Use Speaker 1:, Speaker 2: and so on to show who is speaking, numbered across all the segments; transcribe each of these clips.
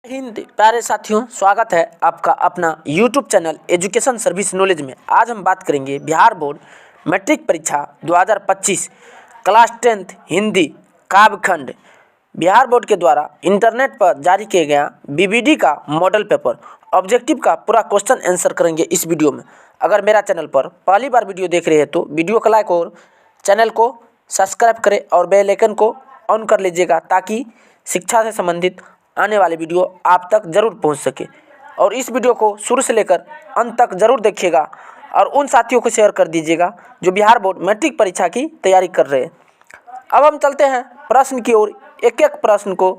Speaker 1: हिंद प्यारे साथियों, स्वागत है आपका अपना YouTube channel education service knowledge में। आज हम बात करेंगे बिहार बोर्ड मैट्रिक परीक्षा 2025 क्लास 10th हिंदी काव्यखंड बिहार बोर्ड के द्वारा इंटरनेट पर जारी किए गया BBD का मॉडल पेपर ऑब्जेक्टिव का पूरा क्वेश्चन आंसर करेंगे इस वीडियो में। अगर मेरा चैनल पर पहली बार वीडियो देख रहे हैं तो वीडियो को लाइक और चैनल को सब्सक्राइब करें और बेल आइकन को ऑन कर लीजिएगा ताकि शिक्षा से संबंधित आने वाले वीडियो आप तक ज़रूर पहुंच सके। और इस वीडियो को शुरू से लेकर अंत तक ज़रूर देखिएगा और उन साथियों को शेयर कर दीजिएगा जो बिहार बोर्ड मैट्रिक परीक्षा की तैयारी कर रहे हैं। अब हम चलते हैं प्रश्न की ओर, एक एक प्रश्न को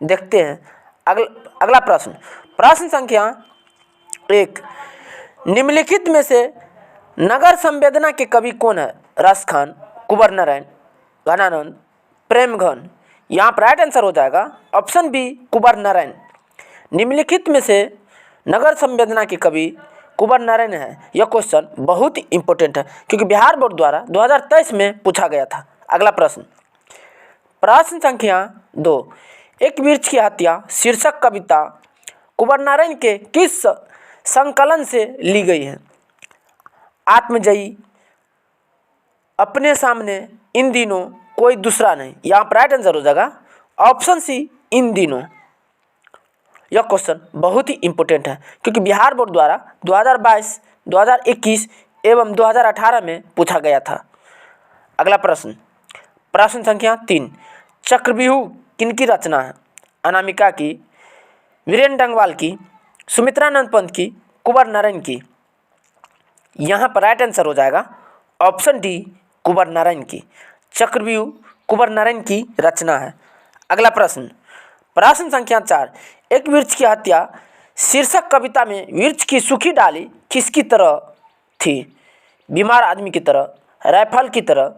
Speaker 1: देखते हैं। अगला प्रश्न संख्या 1, निम्नलिखित में से नगर संवेदना के कवि कौन है? रस खान, कुंवर नारायण, घनानंद, प्रेमघन। यहाँ पर राइट आंसर हो जाएगा ऑप्शन बी, कुंवर नारायण। निम्नलिखित में से नगर संवेदना के कवि कुंवर नारायण है। यह क्वेश्चन बहुत ही इंपॉर्टेंट है क्योंकि बिहार बोर्ड द्वारा 2023 में पूछा गया था। अगला प्रश्न संख्या 2, एक वृक्ष की हत्या शीर्षक कविता कुंवर नारायण के किस संकलन से ली गई है? आत्मजयी, अपने सामने, इन दिनों, कोई दूसरा नहीं। यहाँ पर राइट आंसर हो जाएगा ऑप्शन सी, इन दिनों। यह क्वेश्चन बहुत ही इंपॉर्टेंट है क्योंकि बिहार बोर्ड द्वारा 2022, 2021 एवं 2018 में पूछा गया था। अगला प्रश्न संख्या 3, चक्रव्यूह किनकी रचना है? अनामिका की, वीरेंद्र डंगवाल की, सुमित्रानंद पंत की, कुंवर नारायण की। यहाँ पर राइट आंसर हो जाएगा ऑप्शन डी, कुंवर नारायण की। चक्रव्यूह कुंवर नारायण की रचना है। अगला प्रश्न संख्या 4, एक वृक्ष की हत्या शीर्षक कविता में वृक्ष की सूखी डाली किसकी तरह थी? बीमार आदमी की तरह, राइफल की तरह,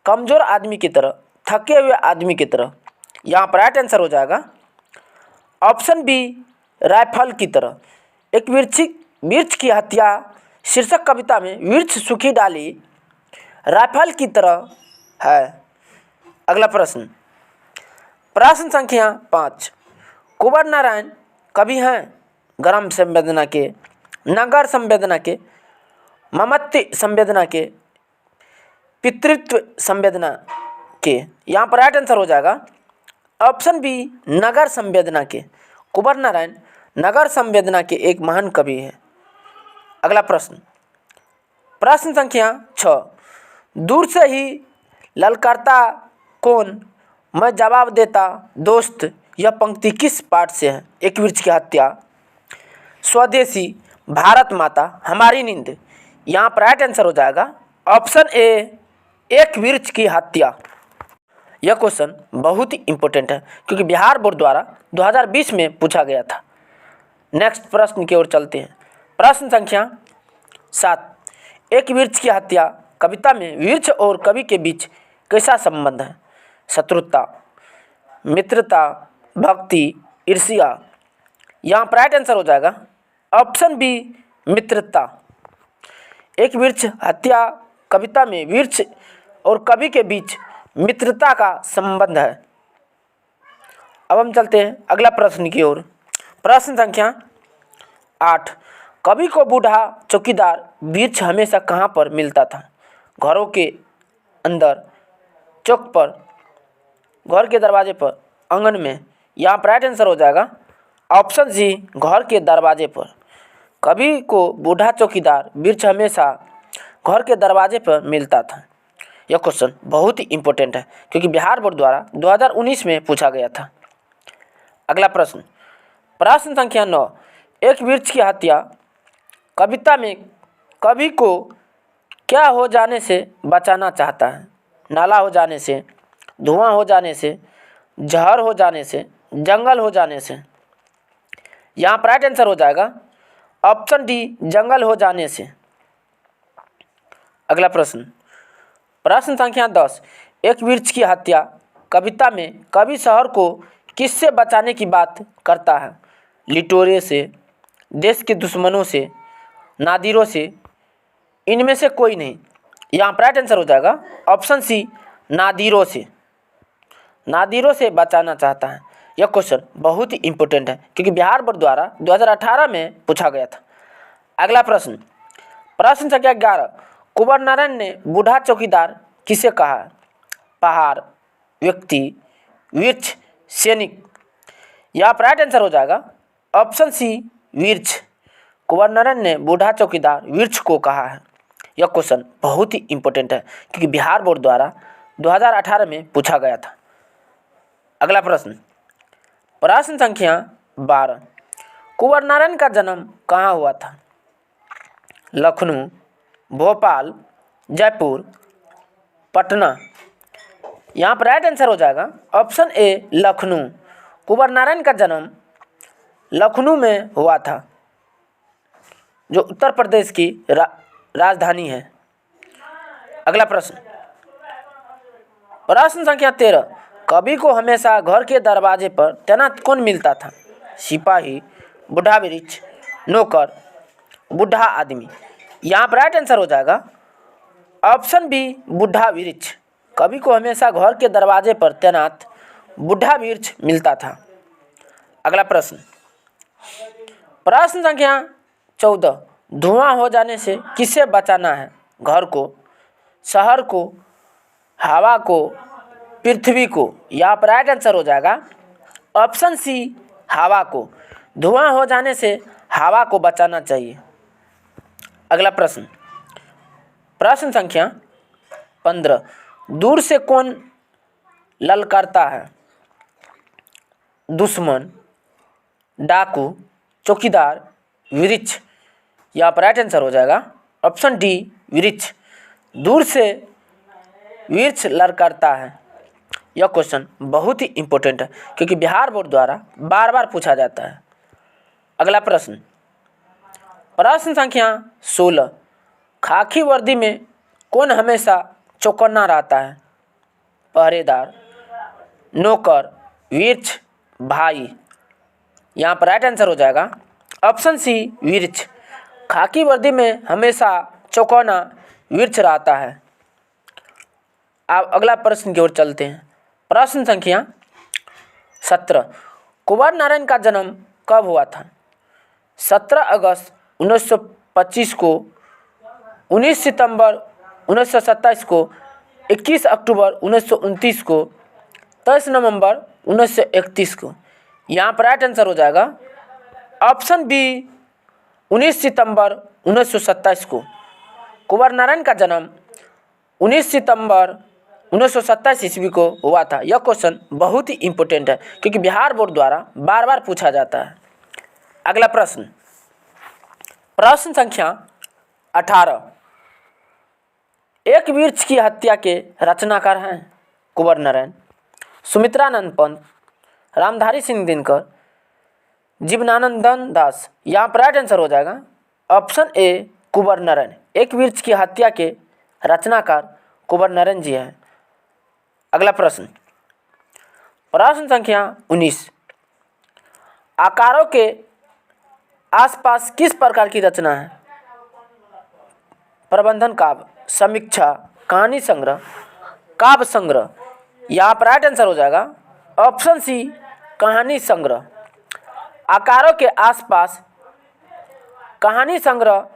Speaker 1: कमजोर आदमी की तरह, थके हुए आदमी की तरह। यहाँ पर राइट आंसर हो जाएगा ऑप्शन बी, राइफल की तरह। एक वृक्ष की हत्या शीर्षक कविता में वृक्ष सूखी डाली राइफल की तरह है। अगला प्रश्न संख्या 5, कुंवर नारायण कवि हैं ग्राम संवेदना के, नगर संवेदना के, ममत्व संवेदना के, पितृत्व संवेदना के। यहाँ पर राइट आंसर हो जाएगा ऑप्शन बी, नगर संवेदना के। कुंवर नारायण नगर संवेदना के एक महान कवि है। अगला प्रश्न संख्या 6, दूर से ही ललकारता कौन, मैं जवाब देता दोस्त। यह पंक्ति किस पाठ से है? एक वृक्ष की हत्या, स्वदेशी, भारत माता, हमारी नींद। यहाँ पर राइट आंसर हो जाएगा ऑप्शन ए, एक वृक्ष की हत्या। यह क्वेश्चन बहुत ही इंपॉर्टेंट है क्योंकि बिहार बोर्ड द्वारा 2020 में पूछा गया था। नेक्स्ट प्रश्न की ओर चलते हैं। प्रश्न संख्या 7, एक वृक्ष की हत्या कविता में वृक्ष और कवि के बीच कैसा संबंध है? शत्रुता, मित्रता, भक्ति, ईर्ष्या। यहाँ पर राइट आंसर हो जाएगा ऑप्शन बी, मित्रता। एक वृक्ष हत्या कविता में वृक्ष और कवि के बीच मित्रता का संबंध है। अब हम चलते हैं अगला प्रश्न की ओर। प्रश्न संख्या 8, कवि को बूढ़ा चौकीदार वृक्ष हमेशा कहाँ पर मिलता था? घरों के अंदर, चौक पर, घर के दरवाजे पर, आंगन में। यहाँ पर राइट आंसर हो जाएगा ऑप्शन सी, घर के दरवाजे पर। कवि को बूढ़ा चौकीदार वृक्ष हमेशा घर के दरवाजे पर मिलता था। यह क्वेश्चन बहुत ही इंपॉर्टेंट है क्योंकि बिहार बोर्ड द्वारा 2019 में पूछा गया था। अगला प्रश्न संख्या 9, एक वृक्ष की हत्या कविता में कवि को क्या हो जाने से बचाना चाहता है? नाला हो जाने से, धुआं हो जाने से, जहर हो जाने से, जंगल हो जाने से। यहाँ पर राइट आंसर हो जाएगा ऑप्शन डी, जंगल हो जाने से। अगला प्रश्न संख्या 10, एक वृक्ष की हत्या कविता में कवि शहर को किससे बचाने की बात करता है? लिटोरे से, देश के दुश्मनों से, नादिरों से, इनमें से कोई नहीं। यहाँ पर राइट आंसर हो जाएगा ऑप्शन सी, नादिरों से। नादिरों से बचाना चाहता है। यह क्वेश्चन बहुत ही इंपॉर्टेंट है क्योंकि बिहार बोर्ड द्वारा 2018 में पूछा गया था। अगला प्रश्न, प्रश्न संख्या 11, कुंवर नारायण ने बूढ़ा चौकीदार किसे कहा है? पहाड़, व्यक्ति, वृक्ष, सैनिक। यहाँ पर राइट आंसर हो जाएगा ऑप्शन सी, वृक्ष। कुंवर नारायण ने बूढ़ा चौकीदार वृक्ष को कहा है। यह क्वेश्चन बहुत ही इंपॉर्टेंट है क्योंकि बिहार बोर्ड द्वारा 2018 में पूछा गया था। अगला प्रश्न, प्रश्न संख्या 12, कुंवर नारायण का जन्म कहाँ हुआ था? लखनऊ, भोपाल, जयपुर, पटना। यहाँ पर राइट आंसर हो जाएगा ऑप्शन ए, लखनऊ। कुंवर नारायण का जन्म लखनऊ में हुआ था, जो उत्तर प्रदेश की राजधानी है। अगला प्रश्न, प्रश्न संख्या 13, कवि को हमेशा घर के दरवाजे पर तैनात कौन मिलता था? सिपाही, बूढ़ा वृक्ष, नौकर, बूढ़ा आदमी। यहाँ पर राइट आंसर हो जाएगा ऑप्शन बी, बूढ़ा वृक्ष। कवि को हमेशा घर के दरवाजे पर तैनात बूढ़ा वृक्ष मिलता था। अगला प्रश्न, प्रश्न संख्या 14, धुआं हो जाने से किसे बचाना है? घर को, शहर को, हवा को, पृथ्वी को। यहाँ पर राइट आंसर हो जाएगा ऑप्शन सी, हवा को। धुआं हो जाने से हवा को बचाना चाहिए। अगला प्रश्न, प्रश्न संख्या 15, दूर से कौन ललकारता है? दुश्मन, डाकू, चौकीदार, वृक्ष। यहाँ पर राइट आंसर हो जाएगा ऑप्शन डी, वृक्ष। दूर से वृक्ष ललकारता है। यह क्वेश्चन बहुत ही इंपॉर्टेंट है क्योंकि बिहार बोर्ड द्वारा बार बार पूछा जाता है। अगला प्रश्न, प्रश्न संख्या 16, खाकी वर्दी में कौन हमेशा चौकन्ना रहता है? पहरेदार, नौकर, वृक्ष, भाई। यहाँ पर राइट आंसर हो जाएगा ऑप्शन सी, वृक्ष। खाकी वर्दी में हमेशा चौकन्ना वृक्ष रहता है। अब अगला प्रश्न की ओर चलते हैं। प्रश्न संख्या 17, कुंवर नारायण का जन्म कब हुआ था? 17 अगस्त 1925 को, 19 सितंबर 1927 को, 21 अक्टूबर 1929 को, 23 नवंबर 1931 को। यहाँ पर राइट आंसर हो जाएगा ऑप्शन बी, 19 सितंबर 1927 को। कुंवर नारायण का जन्म 19 सितंबर 1927 ईस्वी को हुआ था। यह क्वेश्चन बहुत ही इंपॉर्टेंट है क्योंकि बिहार बोर्ड द्वारा बार बार पूछा जाता है। अगला प्रश्न, प्रश्न संख्या 18, एक वृक्ष की हत्या के रचनाकार हैं? कुंवर नारायण, सुमित्रानंद पंत, रामधारी सिंह दिनकर, जीवनानंदन दास। यहाँ पर राइट आंसर हो जाएगा ऑप्शन ए, कुंवर नारायण। एक वृक्ष की हत्या के रचनाकार कुंवर नारायण जी हैं। अगला प्रश्न, प्रश्न संख्या 19, आकारों के आसपास किस प्रकार की रचना है? प्रबंधन काव्य, समीक्षा, कहानी संग्रह, काव्य संग्रह। यहाँ पर राइट आंसर हो जाएगा ऑप्शन सी, कहानी संग्रह। आकारों के आसपास कहानी संग्रह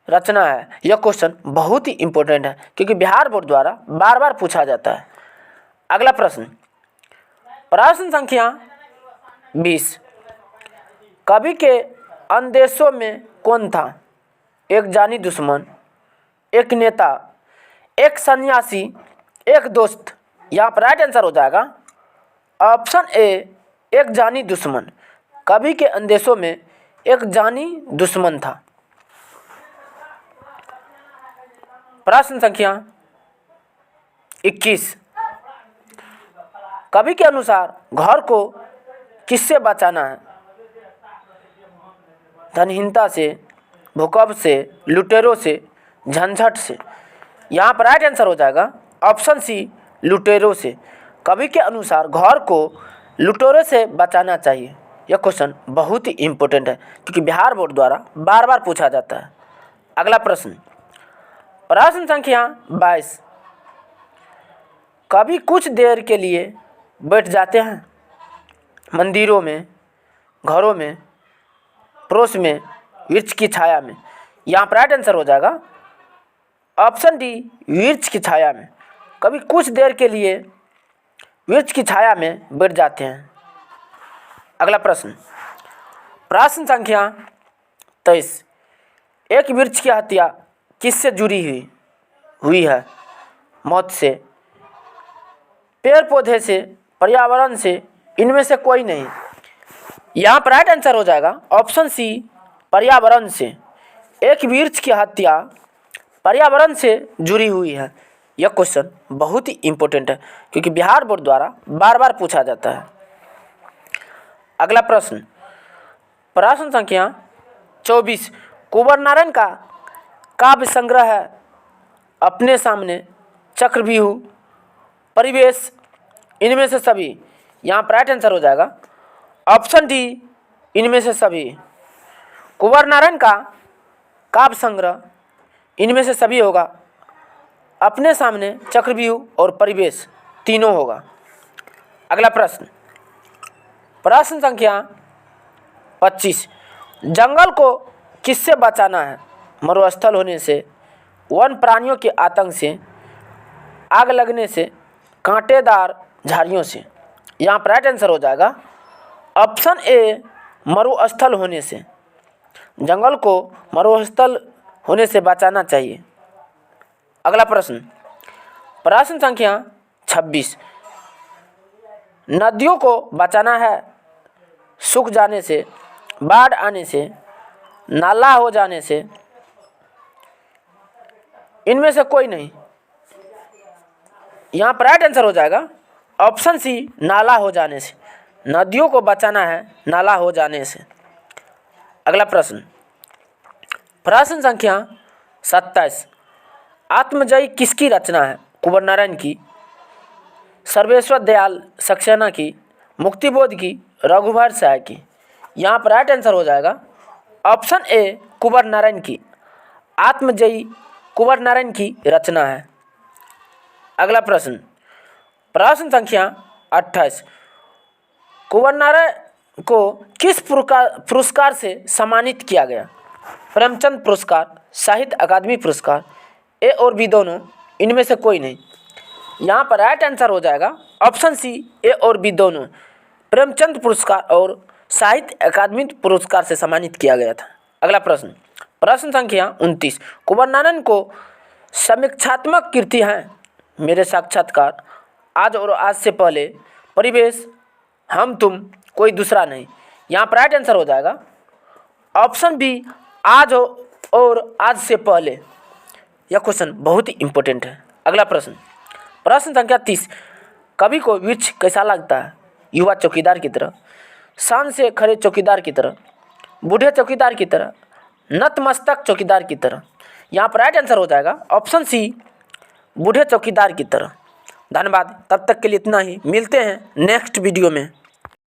Speaker 1: रचना है। यह क्वेश्चन बहुत ही इंपॉर्टेंट है क्योंकि बिहार बोर्ड द्वारा बार बार पूछा जाता है। अगला प्रश्न, प्रश्न संख्या 20, कवि के अंदेशों में कौन था? एक जानी दुश्मन, एक नेता, एक सन्यासी, एक दोस्त। यहाँ पर राइट आंसर हो जाएगा ऑप्शन ए, एक जानी दुश्मन। कवि के अंदेशों में एक जानी दुश्मन था। प्रश्न संख्या 21, कवि के अनुसार घर को किससे बचाना है? धनहीनता से, भूकंप से, लुटेरों से, झंझट से। यहाँ पर राइट आंसर हो जाएगा ऑप्शन सी, लुटेरों से। कवि के अनुसार घर को लुटेरों से बचाना चाहिए। यह क्वेश्चन बहुत ही इंपॉर्टेंट है क्योंकि बिहार बोर्ड द्वारा बार बार पूछा जाता है। अगला प्रश्न, प्रश्न संख्या 22, कवि कुछ देर के लिए बैठ जाते हैं, मंदिरों में, घरों में, पड़ोस में, वृक्ष की छाया में। यहाँ पर राइट आंसर हो जाएगा ऑप्शन डी, वृक्ष की छाया में। कभी कुछ देर के लिए वृक्ष की छाया में बैठ जाते हैं। अगला प्रश्न, प्रश्न संख्या 23, एक वृक्ष की हत्या किससे जुड़ी हुई है? मौत से, पेड़ पौधे से, पर्यावरण से, इनमें से कोई नहीं। यहाँ पर राइट आंसर हो जाएगा ऑप्शन सी, पर्यावरण से। एक वृक्ष की हत्या पर्यावरण से जुड़ी हुई है। यह क्वेश्चन बहुत ही इम्पोर्टेंट है क्योंकि बिहार बोर्ड द्वारा बार बार पूछा जाता है। अगला प्रश्न, प्रश्न संख्या 24, कुंवर नारायण का काव्य संग्रह है अपने सामने, चक्रव्यूह, परिवेश, इनमें से सभी। यहाँ पर राइट आंसर हो जाएगा ऑप्शन डी, इनमें से सभी। कुंवर नारायण का काव्य संग्रह इनमें से सभी होगा, अपने सामने, चक्रव्यूह और परिवेश तीनों होगा। अगला प्रश्न, प्रश्न संख्या 25, जंगल को किससे बचाना है? मरुस्थल होने से, वन प्राणियों के आतंक से, आग लगने से, कांटेदार झाड़ियों से। यहाँ पर राइट आंसर हो जाएगा ऑप्शन ए, मरुस्थल होने से। जंगल को मरुस्थल होने से बचाना चाहिए। अगला प्रश्न, प्रश्न संख्या 26, नदियों को बचाना है सूख जाने से, बाढ़ आने से, नाला हो जाने से, इनमें से कोई नहीं। यहाँ पर राइट आंसर हो जाएगा ऑप्शन सी, नाला हो जाने से। नदियों को बचाना है नाला हो जाने से। अगला प्रश्न, प्रश्न संख्या 27, आत्मजयी किसकी रचना है? कुंवर नारायण की, सर्वेश्वर दयाल सक्सेना की, मुक्तिबोध की, रघुवर शाह की। यहाँ पर राइट आंसर हो जाएगा ऑप्शन ए, कुंवर नारायण की। आत्मजयी कुंवर नारायण की रचना है। अगला प्रश्न, प्रश्न संख्या 28, कुंवर नारायण को किस पुरस्कार से सम्मानित किया गया? प्रेमचंद पुरस्कार, साहित्य अकादमी पुरस्कार, ए और बी दोनों, इनमें से कोई नहीं। यहाँ पर राइट आंसर हो जाएगा ऑप्शन सी, ए और बी दोनों। प्रेमचंद पुरस्कार और साहित्य अकादमी पुरस्कार से सम्मानित किया गया था। अगला प्रश्न, प्रश्न संख्या 29, कुंवर नारायण को समीक्षात्मक कृति हैं मेरे साक्षात्कार, आज और आज से पहले, परिवेश, हम तुम, कोई दूसरा नहीं। यहाँ पर राइट आंसर हो जाएगा ऑप्शन बी, आज और आज से पहले। यह क्वेश्चन बहुत ही इंपॉर्टेंट है। अगला प्रश्न, प्रश्न संख्या 30, कवि को वृक्ष कैसा लगता है? युवा चौकीदार की तरह, शान से खड़े चौकीदार की तरह, बूढ़े चौकीदार की तरह, नतमस्तक चौकीदार की तरह। यहाँ पर राइट आंसर हो जाएगा ऑप्शन सी, बूढ़े चौकीदार की तरह। धन्यवाद, तब तक के लिए इतना ही। मिलते हैं नेक्स्ट वीडियो में।